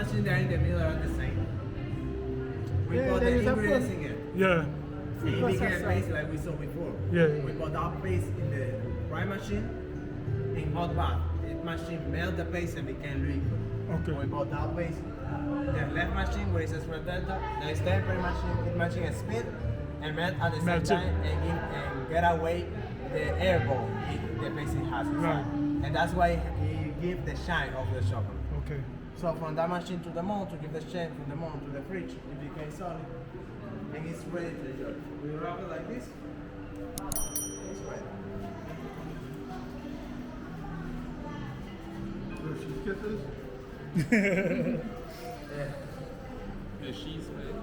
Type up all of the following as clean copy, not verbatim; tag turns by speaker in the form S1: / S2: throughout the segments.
S1: machine there in the middle are the same. We
S2: Yeah,
S1: put
S2: they
S1: the
S2: use a
S1: ingredients
S2: pump.
S1: in it.
S3: Yeah.
S1: And we
S2: process
S1: get
S2: that.
S1: paste like we saw before.
S3: Yeah.
S1: We put that paste in the fry machine in hot bath. It machine melt the paste and became liquid.
S3: Okay.
S1: We put that paste. The left machine where it says red delta, there is temporary machine. It machine spin and melt at the same
S3: Melt it.
S1: time and get away the air ball the paste it has inside.
S3: Right.
S1: And that's why it gives the shine of the chocolate.
S3: Okay.
S1: So from that machine to the mold to give the shine from the mold to the fridge, it became solid. And it's ready to enjoy. We wrap it like this. It's ready.
S2: Where she's kisses?
S1: Yeah.
S4: The cheese, right?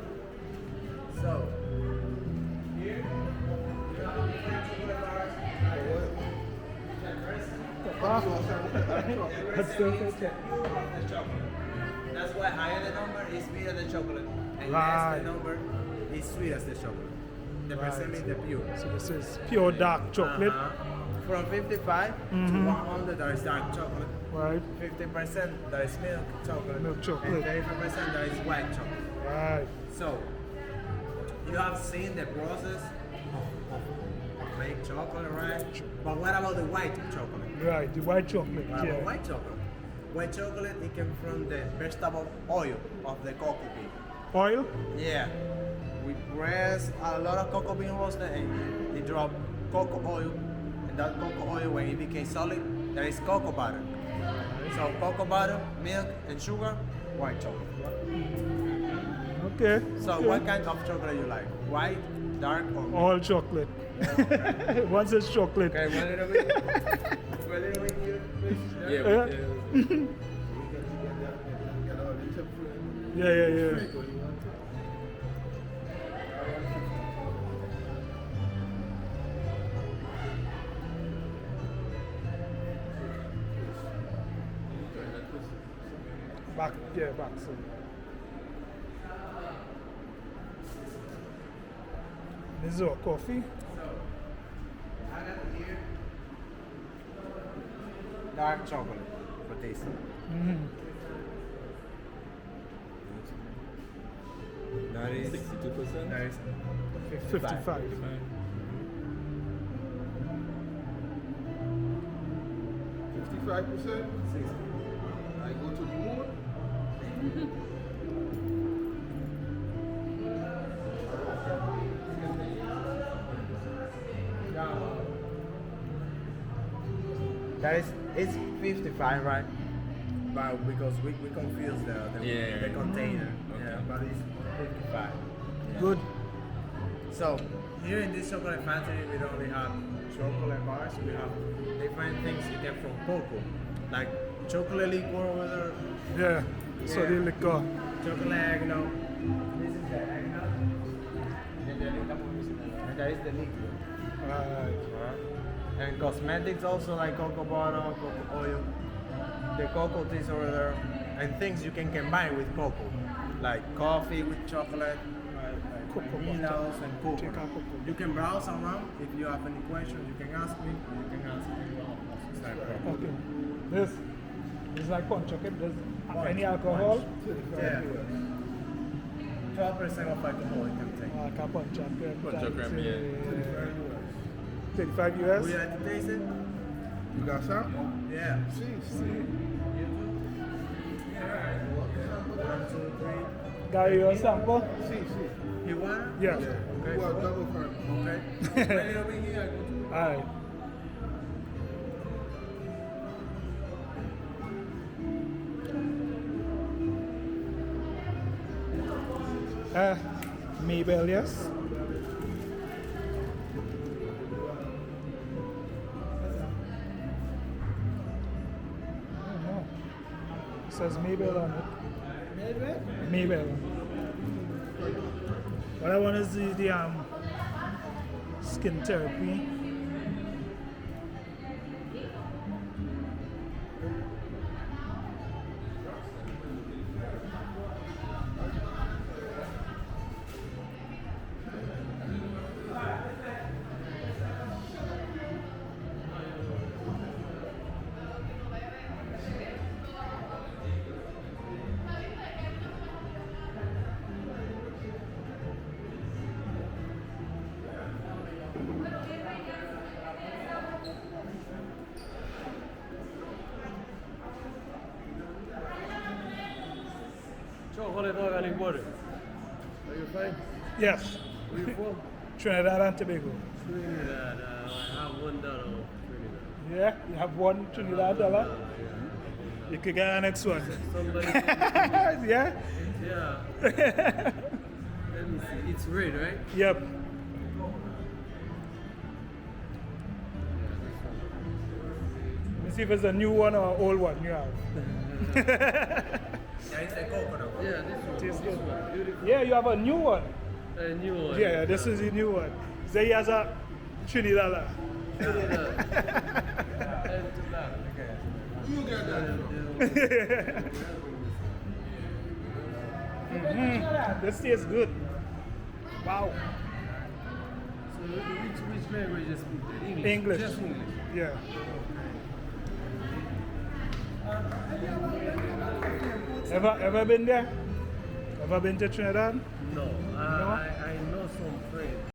S1: So here you have the chocolate bars.
S3: That's
S1: The chocolate. That's why higher the number is sweeter the chocolate, and
S3: Right.
S1: less the number is sweet as the chocolate. The percent is the pure.
S3: So this is pure dark chocolate.
S1: From 55 to 100 there is dark chocolate.
S3: Right.
S1: 50% there is milk chocolate.
S3: Milk chocolate.
S1: And 35% there is white chocolate.
S3: Right.
S1: So you have seen the process of make chocolate, right? But what about the white chocolate?
S3: Right. The white chocolate.
S1: What about
S3: Yeah.
S1: white chocolate? White chocolate it came from the vegetable oil of the cocoa bean.
S3: Oil.
S1: Yeah. We press a lot of cocoa bean roasted and it drop cocoa oil. And that cocoa oil when it became solid, there is cocoa butter. So cocoa butter, milk and sugar, white chocolate.
S3: Okay.
S1: So
S3: okay.
S1: what kind of chocolate you like? White, dark or milk?
S3: All chocolate. Once it's chocolate.
S1: Okay, one little bit. One little bit here, please.
S4: Yeah,
S3: Yeah.
S4: we
S2: Get all the tip for it.
S3: Yeah, yeah, yeah.
S2: What do you want?
S3: Back, yeah, back. So. This is our coffee.
S1: So, I got here dark chocolate for taste. That is
S4: 62%.
S1: that is
S3: 55.
S2: 55%?
S1: 60.
S2: I go to the moon.
S1: That is it's 55, right? But because we confuse
S4: Yeah.
S1: the container.
S4: Okay.
S1: Yeah, but it's 55.
S3: Good.
S1: So here in this chocolate factory, we don't only have chocolate bars. We have different things you get from cocoa, like chocolate liquor over there,
S3: Yeah. So
S1: Yeah.
S3: the liquor.
S1: chocolate eggnog. This is the eggnog, and that is the liquid.
S3: Right.
S1: And cosmetics also like cocoa butter, cocoa oil, the cocoa things over there, and things you can combine with cocoa, like coffee with chocolate, like
S3: Cocoa
S1: vanillas and
S3: Take
S1: cocoa.
S3: out cocoa.
S1: You can browse around. If you have any questions, you can ask me. You can ask anyone else. It's not a problem.
S3: Okay. This is like punch chocolate. Does
S1: Punch,
S3: any alcohol?
S1: Yeah. 12% of alcohol you can take.
S3: Like a punch chocolate.
S4: Punch chocolate,
S3: that's,
S4: yeah.
S3: 35
S1: Would
S3: US.
S1: you like to taste it?
S2: You got sample?
S1: Yeah.
S2: See.
S1: You too? One, two, three.
S3: Gary, your sample?
S2: See.
S1: You want it?
S3: Yeah.
S1: Okay.
S2: You want double firm?
S1: Okay. Ready over here? I go to
S3: Alright. Mabel, yes? It says Mabel on it. Mabel? What I want is the skin therapy.
S5: brother. Are you fine?
S3: Yes.
S5: Where you from?
S3: Trinidad and Tobago.
S5: Trinidad. I have $1 of Trinidad.
S3: Yeah, you have one Trinidad dollar. You could get our next one.
S5: Somebody.
S3: Yeah?
S5: Yeah. Let me see. It's red, right?
S3: Yep. Let me see if it's a new one or an old one you have.
S1: Yeah, it's a coconut.
S5: Yeah, this one.
S3: Tastes
S5: This
S3: good.
S5: one. Beautiful.
S3: Yeah, you have a new one.
S5: A new one.
S3: Yeah, this is the new one. Zay has a Trinidad.
S5: Trinidad. And tobacco.
S2: You get that from?
S3: This tastes good. Wow.
S5: So which language you speak? English.
S3: English.
S5: Just English.
S3: Yeah. Ever been there? Ever been to Trinidad?
S5: No, I know some friends.